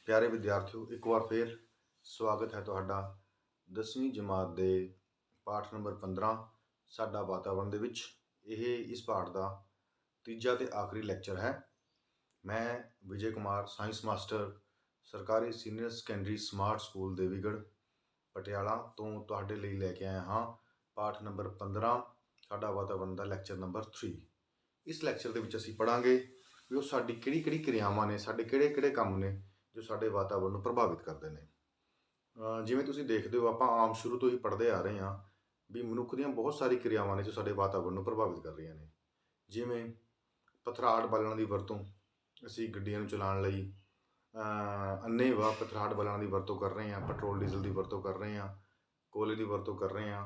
प्यारे विद्यार्थियों, एक बार फिर स्वागत है तुहाडा 10वीं जमात के पाठ नंबर 15 साडा वातावरण दे विच। इस पाठ का तीजा ते आखिरी लैक्चर है। मैं विजय कुमार, साइंस मास्टर, सरकारी senior secondary smart school Devigarh Patiala तो तुहाडे लई लैके आया हाँ पाठ नंबर 15 साडा वातावरण का लैक्चर नंबर 3। इस लैक्चर के विच असीं पढ़ांगे भी वो साडी किहड़ी-किहड़ी क्रियावां ने, साडे किहड़े-किहड़े काम ने जो साडे वातावरण ਨੂੰ ਪ੍ਰਭਾਵਿਤ ਕਰਦੇ ਨੇ। ਜਿਵੇਂ ਤੁਸੀਂ ਦੇਖਦੇ ਹੋ, ਆਪਾਂ ਆਮ ਸ਼ੁਰੂ ਤੋਂ ਹੀ ਪੜ੍ਹਦੇ ਆ ਰਹੇ ਹਾਂ ਵੀ ਮਨੁੱਖ ਦੀਆਂ ਬਹੁਤ ਸਾਰੀ ਕਿਰਿਆਵਾਂ ਨੇ ਜੋ ਸਾਡੇ ਵਾਤਾਵਰਨ ਨੂੰ ਪ੍ਰਭਾਵਿਤ ਕਰ ਰਹੀਆਂ ਨੇ। ਜਿਵੇਂ ਪਥਰਾੜ ਬਾਲਣ ਦੀ ਵਰਤੋਂ, ਅਸੀਂ ਗੱਡੀਆਂ ਨੂੰ ਚਲਾਉਣ ਲਈ ਅੰਨ੍ਹੇਵਾਹ ਪਥਰਾੜ ਬਾਲਣ ਦੀ ਵਰਤੋਂ ਕਰ ਰਹੇ ਹਾਂ, ਪੈਟਰੋਲ ਡੀਜ਼ਲ ਦੀ ਵਰਤੋਂ ਕਰ ਰਹੇ ਹਾਂ, ਕੋਲੇ ਦੀ ਵਰਤੋਂ ਕਰ ਰਹੇ ਹਾਂ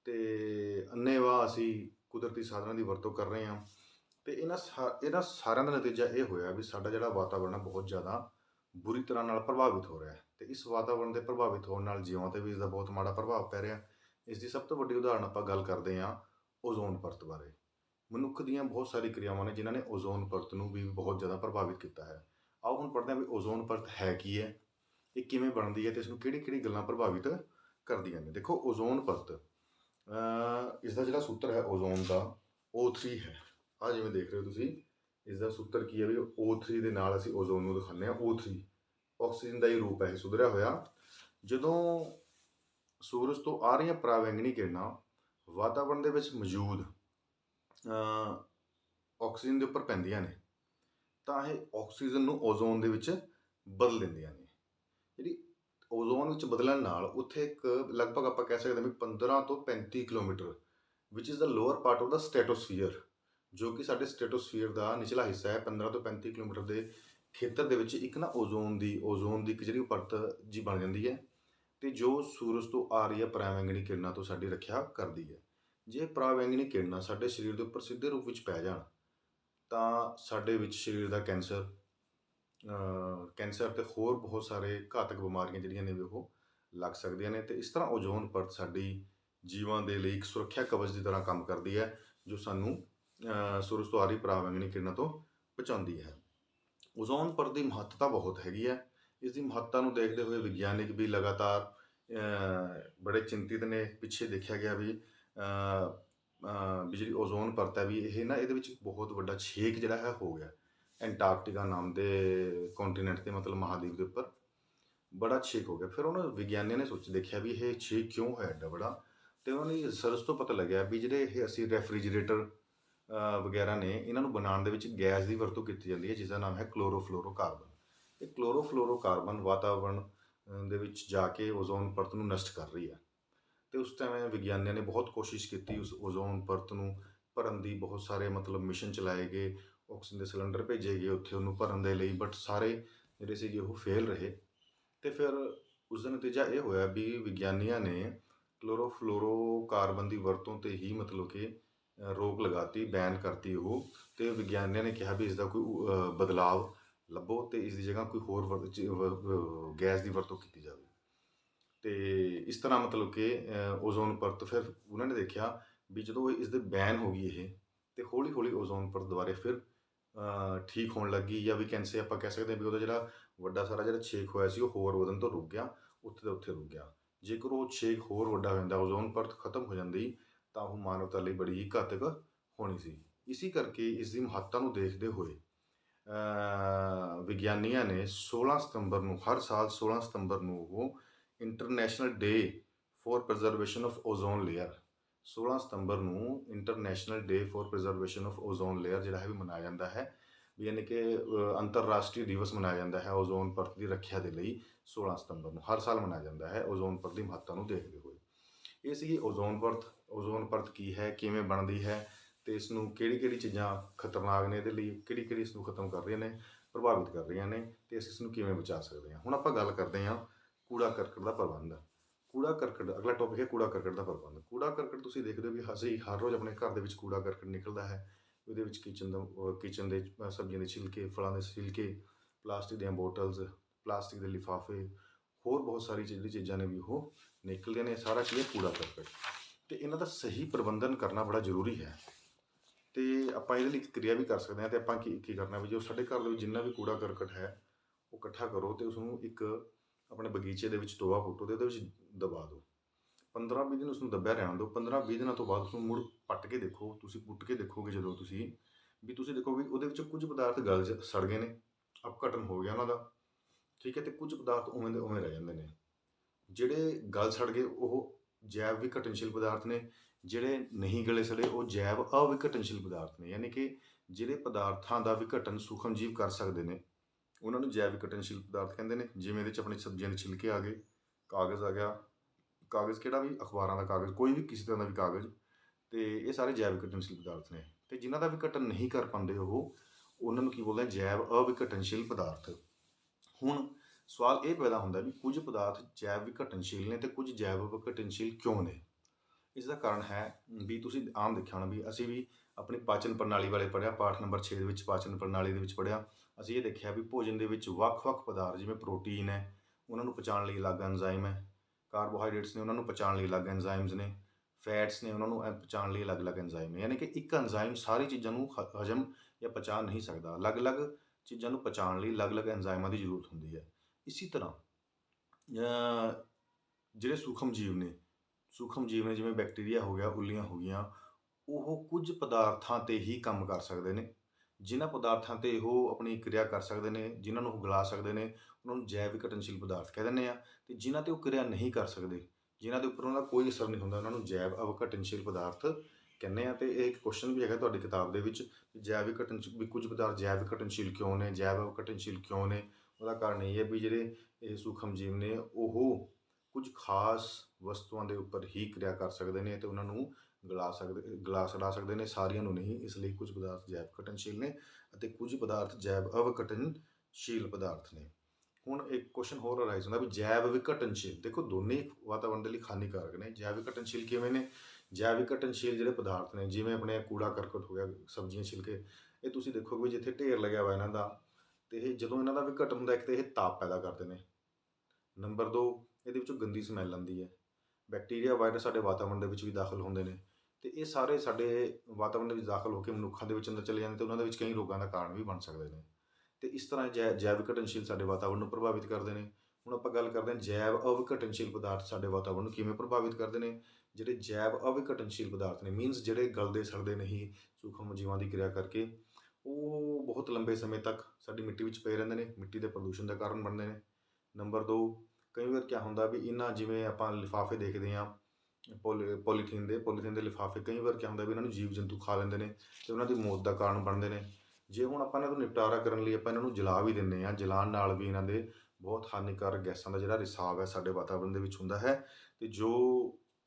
ਅਤੇ ਅੰਨ੍ਹੇਵਾਹ ਅਸੀਂ ਕੁਦਰਤੀ ਸਾਧਨਾਂ ਦੀ ਵਰਤੋਂ ਕਰ ਰਹੇ ਹਾਂ। ਅਤੇ ਇਹਨਾਂ ਸਾਰਿਆਂ ਦਾ ਨਤੀਜਾ ਇਹ ਹੋਇਆ ਵੀ ਸਾਡਾ ਜਿਹੜਾ ਵਾਤਾਵਰਨ ਹੈ ਬਹੁਤ ਜ਼ਿਆਦਾ बुरी तरह नाल प्रभावित हो रहा है। तो इस वातावरण के प्रभावित होने नाल जीवां ते भी इसका बहुत माड़ा प्रभाव पै रहा। इसकी सब तो वड्डी उदाहरण आपां गल करते हैं ओजोन परत बारे। मनुख दीयां बहुत सारी क्रियावां ने जिन्हां ने ओजोन परत नूं भी बहुत ज़्यादा प्रभावित किया है। आओ हुण पढ़दे हां भी ओजोन परत है की है, ये किवें बनदी है, तो इसनूं किहड़ी-किहड़ी गल्लां प्रभावित करदियां ने। देखो, ओजोन परत इसका जिहड़ा सूत्र है ओजोन का O3 है। आ जिवें देख रहे हो तुसीं, इसका सूत्र की है भी O3 ਦੇ ਨਾਲ ਅਸੀਂ ओजोन ਨੂੰ दिखाने O3 ऑक्सीजन का ही रूप है सुधरिया होया। ਜਦੋਂ सूरज तो आ रही परावैंगनी किरणां वातावरण ਦੇ ਵਿੱਚ मौजूद ऑक्सीजन के उपर पैंदियां ने ਤਾਂ ਇਹ ऑक्सीजन ਨੂੰ ओजोन ਦੇ ਵਿੱਚ बदल ਦਿੰਦੀਆਂ ਨੇ। ਜਿਹੜੀ ओजोन ਵਿੱਚ ਬਦਲਣ ਨਾਲ ਉੱਥੇ ਇੱਕ ਲਗਭਗ ਆਪਾਂ ਕਹਿ ਸਕਦੇ ਹਾਂ ਵੀ 15 ਤੋਂ 35 kilometre which is the lower part of the stratosphere, जो कि साढ़े स्टैटोस्फीयर का निचला हिस्सा है 15 तो 35 किलोमीटर के खेतर दे विच एक ना ओजोन की एक जिहड़ी परत जी बन जाती है तो जो सूरज तो आ रही है परावैंगनी किरणा तो साडी रक्षा करती है। जे परावैंगनी किरणा साडे शरीर के उपर सीधे रूप में पै जाण तां साडे विच शरीर का कैंसर ते होर बहुत सारे घातक बीमारियां जिहड़ियां ने वो लग सकदियां ने। ते इस तरह ओजोन परत साडी जीवां दे लई एक सुरक्षा कवच की तरह काम करती है जो सानू सूरज तो आ रही परावैंगनी किरणा तो बचाती है। ओजोन परत की महत्ता बहुत हैगी है। इसकी महत्ता को देखते हुए विग्यानिक भी लगातार बड़े चिंतित ने। पिछे देखा गया भी जी ओजोन परत है भी ये ना ये बहुत बड़ा छेक जोड़ा है हो गया एंटार्कटिका नाम के कॉन्टीनेंट के मतलब महाद्वीप के उपर बड़ा छेक हो गया। फिर उन्होंने विग्यानियों ने सोच देखा भी ये छेक क्यों है एडा बड़ा, तो उन्होंने रिसर्च तो पता लग्या भी जिहड़े असी रैफ्रीजरेटर वगैरह ने इन्हों बनाने के गैस की वरतों की जाती है जिसका नाम है क्लोरोफ्लोरोकार्बन। ये क्लोरोफ्लोरोकार्बन वातावरण दे विच जाके ओजोन परत नूं नष्ट कर रही है। तो उस टाइम विग्यानियों ने बहुत कोशिश की उस ओजोन परत नूं भरन दी, बहुत सारे मतलब मिशन चलाए गए, ऑक्सीजन के सिलेंडर भेजे गए उत्थे उन्होंने भरन दे लई, बट सारे जिहड़े सीगे वो फेल रहे। तो फिर उसका नतीजा ये होया भी विग्यानियों ने क्लोरोफ्लोरोकार्बन की वरतों ते ही मतलब कि रोक लगाती, बैन करती वो। तो विग्यानियों ने कहा भी इसका कोई बदलाव लभो तो इसकी जगह कोई होर गैस की वरतों की जाए। तो इस तरह मतलब कि ओजोन परत फिर उन्होंने देखा भी जो इसके बैन हो गई ये तो हौली हौली ओजोन परत दोबारे फिर ठीक होने लगी, या भी कैंसे आप कह सकते हैं भी वो वड्डा सारा जो छेक होया सी वो होर वधन तो रुक गया, उत्थे दा उत्थे रुक गया। जेकर वो छेक होर वड्डा हो जाता, ओजोन परत खत्म हो जाती तो वह मानवता लिए बड़ी ही घातक होनी सी। इसी करके इसकी महत्ता को देखते हुए विग्यानियों ने 16 सितंबर को हर साल 16 सितंबर को वो international day for preservation of ozone layer 16 सितंबर को international day for preservation of ozone layer जोड़ा है भी मनाया जाता है। भी यानी कि अंतरराष्ट्रीय दिवस मनाया जाता है ओजोन परत की रक्षा के लिए 16 सितंबर को हर साल मनाया जाता है ओजोन परत की महत्ता को देखते हुए। ये सी ओजोन परत की है, किवें बनती है, तो इसनूं किहड़ी चीज़ां खतरनाक ने, इहदे लई किहड़ी इसनूं खत्म कर रही ने, प्रभावित कर रही ने, तो असीं इसनूं किवें बचा सकते हैं। हुण आपां गल करते हैं कूड़ा करकट का प्रबंध। कूड़ा करकट अगला टॉपिक है कूड़ा करकट का प्रबंध। कूड़ा करकट तुसीं देखदे हो भी असीं हर रोज़ अपने घर दे विच कूड़ा करकट निकलदा है। उहदे विच किचन दे सब्जियां दे छिलके, फलां दे छिलके, प्लास्टिक दीयां बोटल्स, प्लास्टिक दे लिफाफे, होर बहुत सारी चीज़ां ने भी वो निकलदियां ने। सारा की है कूड़ा करकट, तो इन्हां दा सही प्रबंधन करना बड़ा जरूरी है। तो आपां इहदे लई क्रिया भी कर सकते हैं। तो आपां की करना भी जो साडे घर दे विच जिन्ना भी कूड़ा करकट है ਉਹ ਇਕੱਠਾ ਕਰੋ ਅਤੇ ਉਸਨੂੰ ਇੱਕ ਆਪਣੇ ਬਗੀਚੇ ਦੇ ਵਿੱਚ ਟੋਆ ਪੁੱਟੋ ਅਤੇ ਉਹਦੇ ਵਿੱਚ ਦਬਾ ਦਿਓ। 15-20 ਦਿਨ ਉਸਨੂੰ ਦੱਬਿਆ ਰਹਿਣ ਦਿਓ। 15-20 ਦਿਨਾਂ ਤੋਂ ਬਾਅਦ ਉਸਨੂੰ ਮੁੜ ਪੱਟ ਕੇ ਦੇਖੋ, ਤੁਸੀਂ ਪੁੱਟ ਕੇ ਦੇਖੋਗੇ ਜਦੋਂ ਤੁਸੀਂ ਦੇਖੋਗੇ ਉਹਦੇ ਵਿੱਚੋਂ ਕੁਝ ਪਦਾਰਥ ਸੜ ਗਏ ਨੇ, ਅਪਘਟਨ ਹੋ ਗਿਆ ਉਹਨਾਂ ਦਾ, ਠੀਕ ਹੈ, ਅਤੇ ਕੁਝ ਪਦਾਰਥ ਉਵੇਂ ਦੇ ਉਵੇਂ ਰਹਿ ਜਾਂਦੇ ਨੇ। ਜਿਹੜੇ ਗਲ ਸੜ ਗਏ ਉਹ ਜੈਵ ਵਿਘਟਨਸ਼ੀਲ ਪਦਾਰਥ ਨੇ, ਜਿਹੜੇ ਨਹੀਂ ਗਲੇ ਸੜੇ ਉਹ ਜੈਵ ਅਵਿਘਟਨਸ਼ੀਲ ਪਦਾਰਥ ਨੇ। ਯਾਨੀ ਕਿ ਜਿਹੜੇ ਪਦਾਰਥਾਂ ਦਾ ਵਿਘਟਨ ਸੂਖਮ ਜੀਵ ਕਰ ਸਕਦੇ ਨੇ ਉਹਨਾਂ ਨੂੰ ਜੈਵ ਵਿਘਟਨਸ਼ੀਲ ਪਦਾਰਥ ਕਹਿੰਦੇ ਨੇ। ਜਿਵੇਂ ਇਹਦੇ 'ਚ ਆਪਣੀ ਸਬਜ਼ੀਆਂ ਦੇ ਛਿਲਕੇ ਆ ਗਏ, ਕਾਗਜ਼ ਆ ਗਿਆ, ਕਾਗਜ਼ ਕਿਹੜਾ ਵੀ, ਅਖਬਾਰਾਂ ਦਾ ਕਾਗਜ਼, ਕੋਈ ਵੀ ਕਿਸੇ ਤਰ੍ਹਾਂ ਦਾ ਵੀ ਕਾਗਜ਼, ਅਤੇ ਇਹ ਸਾਰੇ ਜੈਵ ਵਿਘਟਨਸ਼ੀਲ ਪਦਾਰਥ ਨੇ। ਅਤੇ ਜਿਨ੍ਹਾਂ ਦਾ ਵਿਘਟਨ ਨਹੀਂ ਕਰ ਪਾਉਂਦੇ ਉਹਨਾਂ ਨੂੰ ਕੀ ਬੋਲਦੇ ਆ, ਜੈਵ ਅਵਿਘਟਨਸ਼ੀਲ ਪਦਾਰਥ। ਹੁਣ ਸਵਾਲ ਇਹ ਪੈਦਾ ਹੁੰਦਾ ਵੀ ਕੁਝ ਪਦਾਰਥ ਜੈਵ ਵਿਘਟਨਸ਼ੀਲ ਨੇ ਅਤੇ ਕੁਝ ਜੈਵ ਵਿਘਟਨਸ਼ੀਲ ਕਿਉਂ ਨੇ। ਇਸ ਦਾ ਕਾਰਨ ਹੈ ਵੀ ਤੁਸੀਂ ਆਮ ਦੇਖਿਆ ਹੋਣਾ ਵੀ ਅਸੀਂ ਵੀ ਆਪਣੀ ਪਾਚਨ ਪ੍ਰਣਾਲੀ ਬਾਰੇ ਪੜ੍ਹਿਆ, ਪਾਠ ਨੰਬਰ 6 ਦੇ ਵਿੱਚ ਪਾਚਨ ਪ੍ਰਣਾਲੀ ਦੇ ਵਿੱਚ ਪੜ੍ਹਿਆ। ਅਸੀਂ ਇਹ ਦੇਖਿਆ ਵੀ ਭੋਜਨ ਦੇ ਵਿੱਚ ਵੱਖ-ਵੱਖ ਪਦਾਰਥ, ਜਿਵੇਂ ਪ੍ਰੋਟੀਨ ਹੈ ਉਹਨਾਂ ਨੂੰ ਪਚਾਉਣ ਲਈ ਅਲੱਗ ਐਂਜ਼ਾਈਮ ਹੈ, ਕਾਰਬੋਹਾਈਡਰੇਟਸ ਨੇ ਉਹਨਾਂ ਨੂੰ ਪਚਾਉਣ ਲਈ ਅਲੱਗ ਐਂਜ਼ਾਈਮਸ ਨੇ, ਫੈਟਸ ਨੇ ਉਹਨਾਂ ਨੂੰ ਪਚਾਉਣ ਲਈ ਅਲੱਗ-ਅਲੱਗ ਐਂਜ਼ਾਈਮ ਨੇ। ਯਾਨੀ ਕਿ ਇੱਕ ਐਂਜ਼ਾਈਮ ਸਾਰੀ ਚੀਜ਼ਾਂ ਨੂੰ ਹਜਮ ਜਾਂ ਪਚਾ ਨਹੀਂ ਸਕਦਾ, ਅਲੱਗ-ਅਲੱਗ ਚੀਜ਼ਾਂ ਨੂੰ ਪਚਾਉਣ ਲਈ ਅਲੱਗ-ਅਲੱਗ ਐਂਜ਼ਾਈਮਾਂ ਦੀ ਜ਼ਰੂਰਤ ਹੁੰਦੀ ਹੈ। ਇਸੀ ਤਰ੍ਹਾਂ ਜਿਹੜੇ ਸੂਖਮ ਜੀਵ ਨੇ ਜਿਵੇਂ ਬੈਕਟੀਰੀਆ ਹੋ ਗਿਆ, ਉੱਲੀਆਂ ਹੋ ਗਈਆਂ, ਉਹ ਕੁਝ ਪਦਾਰਥਾਂ 'ਤੇ ਹੀ ਕੰਮ ਕਰ ਸਕਦੇ ਨੇ। ਜਿਨ੍ਹਾਂ ਪਦਾਰਥਾਂ 'ਤੇ ਉਹ ਆਪਣੀ ਕਿਰਿਆ ਕਰ ਸਕਦੇ ਨੇ, ਜਿਨ੍ਹਾਂ ਨੂੰ ਉਹ ਗਲਾ ਸਕਦੇ ਨੇ, ਉਹਨਾਂ ਨੂੰ ਜੈਵ ਵਿਘਟਨਸ਼ੀਲ ਪਦਾਰਥ ਕਹਿ ਦਿੰਦੇ ਆ। ਅਤੇ ਜਿਨ੍ਹਾਂ 'ਤੇ ਉਹ ਕਿਰਿਆ ਨਹੀਂ ਕਰ ਸਕਦੇ, ਜਿਨ੍ਹਾਂ ਦੇ ਉੱਪਰ ਉਹਨਾਂ ਦਾ ਕੋਈ ਅਸਰ ਨਹੀਂ ਹੁੰਦਾ, ਉਹਨਾਂ ਨੂੰ ਜੈਵ ਅਵਿਘਟਨਸ਼ੀਲ ਪਦਾਰਥ ਕਹਿੰਦੇ ਆ। ਅਤੇ ਇਹ ਇੱਕ ਕੁਐਸਚਨ ਵੀ ਹੈਗਾ ਤੁਹਾਡੀ ਕਿਤਾਬ ਦੇ ਵਿੱਚ ਵੀ ਕੁਝ ਪਦਾਰਥ ਜੈਵ ਵਿਘਟਨਸ਼ੀਲ ਕਿਉਂ ਨੇ, ਜੈਵ ਅਵਿਘਟਨਸ਼ੀਲ ਕਿਉਂ ਨੇ। ਉਹਦਾ ਕਾਰਨ ਇਹ ਹੈ ਵੀ ਜਿਹੜੇ ਇਹ ਸੂਖਮ ਜੀਵ ਨੇ ਉਹ ਕੁਝ ਖਾਸ ਵਸਤੂਆਂ ਦੇ ਉੱਪਰ ਹੀ ਕਿਰਿਆ ਕਰ ਸਕਦੇ ਨੇ ਅਤੇ ਉਹਨਾਂ ਨੂੰ ਗਲਾ ਸੜਾ ਸਕਦੇ ਨੇ, ਸਾਰੀਆਂ ਨੂੰ ਨਹੀਂ। ਇਸ ਲਈ ਕੁਝ ਪਦਾਰਥ ਜੈਵ ਵਿਘਟਨਸ਼ੀਲ ਨੇ ਅਤੇ ਕੁਝ ਪਦਾਰਥ ਜੈਵ ਅਵਿਘਟਨਸ਼ੀਲ ਪਦਾਰਥ ਨੇ। ਹੁਣ ਇੱਕ ਕੁਐਸਚਨ ਹੋਰ ਅਰਾਈਜ਼ ਹੁੰਦਾ ਵੀ ਜੈਵ ਵਿਘਟਨਸ਼ੀਲ, ਦੇਖੋ ਦੋਨੇ ਵਾਤਾਵਰਣ ਦੇ ਲਈ ਹਾਨੀਕਾਰਕ ਨੇ। ਜੈਵ ਵਿਘਟਨਸ਼ੀਲ ਕਿਵੇਂ ਨੇ? ਜੈਵ ਵਿਘਟਨਸ਼ੀਲ ਜਿਹੜੇ ਪਦਾਰਥ ਨੇ, ਜਿਵੇਂ ਆਪਣੇ ਕੂੜਾ ਕਰਕਟ ਹੋ ਗਿਆ, ਸਬਜ਼ੀਆਂ ਛਿਲਕੇ, ਇਹ ਤੁਸੀਂ ਦੇਖੋਗੇ ਵੀ ਜਿੱਥੇ ਢੇਰ ਲੱਗਿਆ ਹੋਇਆ ਇਹਨਾਂ ਦਾ, ਅਤੇ ਇਹ ਜਦੋਂ ਇਹਨਾਂ ਦਾ ਵਿਘਟਨ ਹੁੰਦਾ, ਇੱਕ ਤਾਂ ਇਹ ਤਾਪ ਪੈਦਾ ਕਰਦੇ ਨੇ, ਨੰਬਰ 2 ਇਹਦੇ ਵਿੱਚੋਂ ਗੰਦੀ ਸਮੈਲ ਆਉਂਦੀ ਹੈ। ਬੈਕਟੀਰੀਆ, ਵਾਇਰਸ ਸਾਡੇ ਵਾਤਾਵਰਣ ਦੇ ਵਿੱਚ ਵੀ ਦਾਖਲ ਹੁੰਦੇ ਨੇ ਅਤੇ ਇਹ ਸਾਰੇ ਸਾਡੇ ਵਾਤਾਵਰਣ ਦੇ ਵਿੱਚ ਦਾਖਲ ਹੋ ਕੇ ਮਨੁੱਖਾਂ ਦੇ ਵਿੱਚ ਅੰਦਰ ਚਲੇ ਜਾਂਦੇ ਅਤੇ ਉਹਨਾਂ ਦੇ ਵਿੱਚ ਕਈ ਰੋਗਾਂ ਦਾ ਕਾਰਨ ਵੀ ਬਣ ਸਕਦੇ ਨੇ। ਅਤੇ ਇਸ ਤਰ੍ਹਾਂ ਜੈਵ ਵਿਘਟਨਸ਼ੀਲ ਸਾਡੇ ਵਾਤਾਵਰਣ ਨੂੰ ਪ੍ਰਭਾਵਿਤ ਕਰਦੇ ਨੇ। ਹੁਣ ਆਪਾਂ ਗੱਲ ਕਰਦੇ ਹਾਂ ਜੈਵ ਅਵਿਘਟਨਸ਼ੀਲ ਪਦਾਰਥ ਸਾਡੇ ਵਾਤਾਵਰਣ ਨੂੰ ਕਿਵੇਂ ਪ੍ਰਭਾਵਿਤ ਕਰਦੇ ਨੇ। ਜਿਹੜੇ ਜੈਵ ਅਵਿਘਟਨਸ਼ੀਲ ਪਦਾਰਥ ਨੇ, ਮੀਨਸ ਜਿਹੜੇ ਗਲਦੇ ਸੜਦੇ ਨਹੀਂ ਸੂਖਮ ਜੀਵਾਂ ਦੀ ਕਿਰਿਆ ਕਰਕੇ, ਉਹ ਬਹੁਤ ਲੰਬੇ ਸਮੇਂ ਤੱਕ ਸਾਡੀ ਮਿੱਟੀ ਵਿੱਚ ਪਏ ਰਹਿੰਦੇ ਨੇ, ਮਿੱਟੀ ਦੇ ਪ੍ਰਦੂਸ਼ਣ ਦਾ ਕਾਰਨ ਬਣਦੇ ਨੇ। ਨੰਬਰ 2, ਕਈ ਵਾਰ ਕਿਆ ਹੁੰਦਾ ਵੀ ਇਹਨਾਂ, ਜਿਵੇਂ ਆਪਾਂ ਲਿਫਾਫੇ ਦੇਖਦੇ ਹਾਂ, ਪੋਲੀਥੀਨ ਦੇ ਲਿਫਾਫੇ, ਕਈ ਵਾਰ ਕਿਆ ਹੁੰਦਾ ਵੀ ਇਹਨਾਂ ਨੂੰ ਜੀਵ ਜੰਤੂ ਖਾ ਲੈਂਦੇ ਨੇ ਅਤੇ ਉਹਨਾਂ ਦੀ ਮੌਤ ਦਾ ਕਾਰਨ ਬਣਦੇ ਨੇ। ਜੇ ਹੁਣ ਆਪਾਂ ਇਹਨਾਂ ਤੋਂ ਨਿਪਟਾਰਾ ਕਰਨ ਲਈ ਆਪਾਂ ਇਹਨਾਂ ਨੂੰ ਜਲਾ ਵੀ ਦਿੰਦੇ ਹਾਂ, ਜਲਾਉਣ ਨਾਲ ਵੀ ਇਹਨਾਂ ਦੇ ਬਹੁਤ ਹਾਨੀਕਾਰਕ ਗੈਸਾਂ ਦਾ ਜਿਹੜਾ ਰਿਸਾਵ ਹੈ ਸਾਡੇ ਵਾਤਾਵਰਣ ਦੇ ਵਿੱਚ ਹੁੰਦਾ ਹੈ ਅਤੇ ਜੋ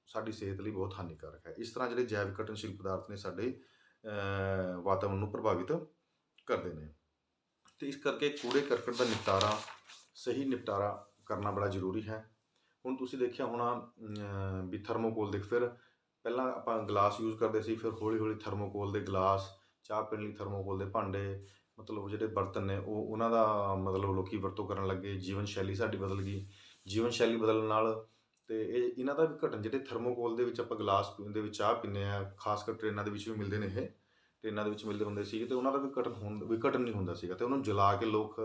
ਸਾਡੀ ਸਿਹਤ ਲਈ ਬਹੁਤ ਹਾਨੀਕਾਰਕ ਹੈ। ਇਸ ਤਰ੍ਹਾਂ ਜਿਹੜੇ ਜੈਵ ਵਿਘਟਨਸ਼ੀਲ ਪਦਾਰਥ ਨੇ ਸਾਡੇ ਵਾਤਾਵਰਣ ਨੂੰ ਪ੍ਰਭਾਵਿਤ ਕਰਦੇ ਨੇ। ਅਤੇ ਇਸ ਕਰਕੇ ਕੂੜੇ ਕਰਕਟ ਦਾ ਨਿਪਟਾਰਾ, ਸਹੀ ਨਿਪਟਾਰਾ ਕਰਨਾ ਬੜਾ ਜ਼ਰੂਰੀ ਹੈ। ਹੁਣ ਤੁਸੀਂ ਦੇਖਿਆ ਹੋਣਾ ਵੀ ਥਰਮੋਕੋਲ ਦੇ, ਫਿਰ ਪਹਿਲਾਂ ਆਪਾਂ ਗਲਾਸ ਯੂਜ਼ ਕਰਦੇ ਸੀ, ਫਿਰ ਹੌਲੀ ਹੌਲੀ ਥਰਮੋਕੋਲ ਦੇ ਗਲਾਸ, ਚਾਹ ਪੀਣ ਲਈ ਥਰਮੋਕੋਲ ਦੇ ਭਾਂਡੇ, ਮਤਲਬ ਜਿਹੜੇ ਬਰਤਨ ਨੇ ਉਹਨਾਂ ਦਾ ਮਤਲਬ ਲੋਕ ਵਰਤੋਂ ਕਰਨ ਲੱਗੇ। ਜੀਵਨ ਸ਼ੈਲੀ ਸਾਡੀ ਬਦਲ ਗਈ। ਜੀਵਨ ਸ਼ੈਲੀ ਬਦਲਣ ਨਾਲ ਅਤੇ ਇਹਨਾਂ ਦਾ ਵਿਘਟਨ, ਜਿਹੜੇ ਥਰਮੋਕੋਲ ਦੇ ਵਿੱਚ ਆਪਾਂ ਗਲਾਸ ਦੇ ਵਿੱਚ ਚਾਹ ਪੀਂਦੇ ਹਾਂ, ਖਾਸ ਕਰ ਟ੍ਰੇਨਾਂ ਦੇ ਵਿੱਚ ਵੀ ਮਿਲਦੇ ਨੇ, ਇਹ ਟ੍ਰੇਨਾਂ ਦੇ ਵਿੱਚ ਮਿਲਦੇ ਹੁੰਦੇ ਸੀਗੇ, ਅਤੇ ਉਹਨਾਂ ਦਾ ਵਿਘਟਨ ਨਹੀਂ ਹੁੰਦਾ ਸੀਗਾ ਅਤੇ ਉਹਨੂੰ ਜਲਾ ਕੇ ਲੋਕ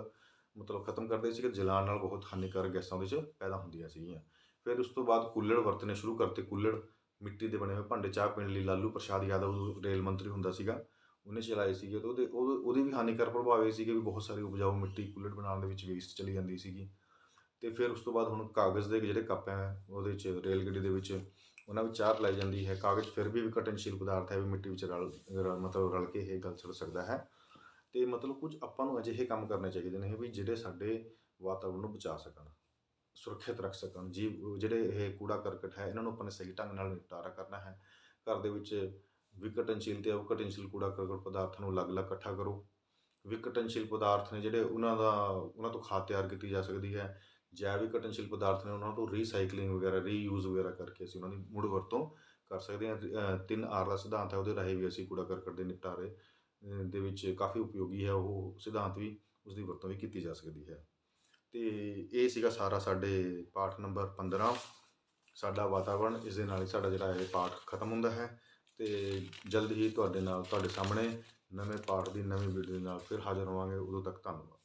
ਮਤਲਬ ਖਤਮ ਕਰਦੇ ਸੀਗੇ। ਜਲਾਉਣ ਨਾਲ ਬਹੁਤ ਹਾਨੀਕਾਰਕ ਗੈਸਾਂ ਉਹਦੇ 'ਚ ਪੈਦਾ ਹੁੰਦੀਆਂ ਸੀਗੀਆਂ। ਫਿਰ ਉਸ ਤੋਂ ਬਾਅਦ ਕੁੱਲੜ ਵਰਤਣੇ ਸ਼ੁਰੂ ਕਰਤੇ। ਕੁੱਲੜ, ਮਿੱਟੀ ਦੇ ਬਣੇ ਹੋਏ ਭਾਂਡੇ ਚਾਹ ਪੀਣ ਲਈ। ਲਾਲੂ ਪ੍ਰਸ਼ਾਦ ਯਾਦਵ ਰੇਲ ਮੰਤਰੀ ਹੁੰਦਾ ਸੀਗਾ, ਉਹਨੇ ਚਲਾਏ ਸੀਗੇ, ਅਤੇ ਉਹਦੇ ਵੀ ਹਾਨੀਕਾਰਕ ਪ੍ਰਭਾਵ ਇਹ ਸੀਗੇ ਵੀ ਬਹੁਤ ਸਾਰੀ ਉਪਜਾਊ ਮਿੱਟੀ ਕੁੱਲੜ ਬਣਾਉਣ ਦੇ ਵਿੱਚ ਵੇਸਟ ਚਲੀ ਜਾਂਦੀ ਸੀਗੀ। ਅਤੇ ਫਿਰ ਉਸ ਤੋਂ ਬਾਅਦ ਹੁਣ ਕਾਗਜ਼ ਦੇ ਜਿਹੜੇ ਕੱਪ ਹੈ, ਉਹਦੇ 'ਚ ਰੇਲ ਗੱਡੀ ਦੇ ਵਿੱਚ ਉਹਨਾਂ ਵਿੱਚ ਚਾਹ ਪਿਲਾਈ ਜਾਂਦੀ ਹੈ। ਕਾਗਜ਼ ਫਿਰ ਵੀ ਵਿਘਟਨਸ਼ੀਲ ਪਦਾਰਥ ਹੈ, ਵੀ ਮਿੱਟੀ ਵਿੱਚ ਰਲ ਕੇ ਇਹ ਗਲ ਸੜ ਸਕਦਾ ਹੈ। ਅਤੇ ਮਤਲਬ ਕੁਝ ਆਪਾਂ ਨੂੰ ਅਜਿਹੇ ਕੰਮ ਕਰਨੇ ਚਾਹੀਦੇ ਨੇ ਵੀ ਜਿਹੜੇ ਸਾਡੇ ਵਾਤਾਵਰਣ ਨੂੰ ਬਚਾ ਸਕਣ, ਸੁਰੱਖਿਅਤ ਰੱਖ ਸਕਣ। ਜਿਹੜੇ ਇਹ ਕੂੜਾ ਕਰਕਟ ਹੈ, ਇਹਨਾਂ ਨੂੰ ਆਪਾਂ ਨੇ ਸਹੀ ਢੰਗ ਨਾਲ ਨਿਪਟਾਰਾ ਕਰਨਾ ਹੈ। ਘਰ ਦੇ ਵਿੱਚ ਵਿਘਟਨਸ਼ੀਲ ਅਤੇ ਅਵਿਘਟਨਸ਼ੀਲ ਕੂੜਾ ਕਰਕਟ ਪਦਾਰਥਾਂ ਨੂੰ ਅਲੱਗ-ਅਲੱਗ ਇਕੱਠਾ ਕਰੋ। ਵਿਘਟਨਸ਼ੀਲ ਪਦਾਰਥ ਨੇ ਜਿਹੜੇ ਉਹਨਾਂ ਤੋਂ ਖਾਦ ਤਿਆਰ ਕੀਤੀ ਜਾ ਸਕਦੀ ਹੈ। ਜੈਵ ਵਿਘਟਨਸ਼ੀਲ ਪਦਾਰਥ ਨੇ ਉਹਨਾਂ ਤੋਂ ਰੀਸਾਈਕਲਿੰਗ ਵਗੈਰਾ, ਰੀਯੂਜ਼ ਵਗੈਰਾ ਕਰਕੇ ਅਸੀਂ ਉਹਨਾਂ ਦੀ ਮੁੜ ਵਰਤੋਂ ਕਰ ਸਕਦੇ ਹਾਂ। 3R ਦਾ ਸਿਧਾਂਤ ਹੈ, ਉਹਦੇ ਰਾਹੀਂ ਵੀ ਅਸੀਂ ਕੂੜਾ ਕਰਕਟ ਦੇ ਨਿਪਟਾਰੇ ਦੇ ਵਿੱਚ ਕਾਫੀ ਉਪਯੋਗੀ ਹੈ ਉਹ ਸਿਧਾਂਤ ਵੀ, ਉਸਦੀ ਵਰਤੋਂ ਵੀ ਕੀਤੀ ਜਾ ਸਕਦੀ ਹੈ। ਅਤੇ ਇਹ ਸੀਗਾ ਸਾਰਾ ਸਾਡੇ ਪਾਠ ਨੰਬਰ 15 ਸਾਡਾ ਵਾਤਾਵਰਣ। ਇਸ ਦੇ ਨਾਲ ਹੀ ਸਾਡਾ ਜਿਹੜਾ ਇਹ ਪਾਠ ਖਤਮ ਹੁੰਦਾ ਹੈ ਅਤੇ ਜਲਦ ਹੀ ਤੁਹਾਡੇ ਸਾਹਮਣੇ ਨਵੇਂ ਪਾਠ ਦੀ ਨਵੀਂ ਵੀਡੀਓ ਦੇ ਨਾਲ ਫਿਰ ਹਾਜ਼ਰ ਹੋਵਾਂਗੇ। ਉਦੋਂ ਤੱਕ ਧੰਨਵਾਦ।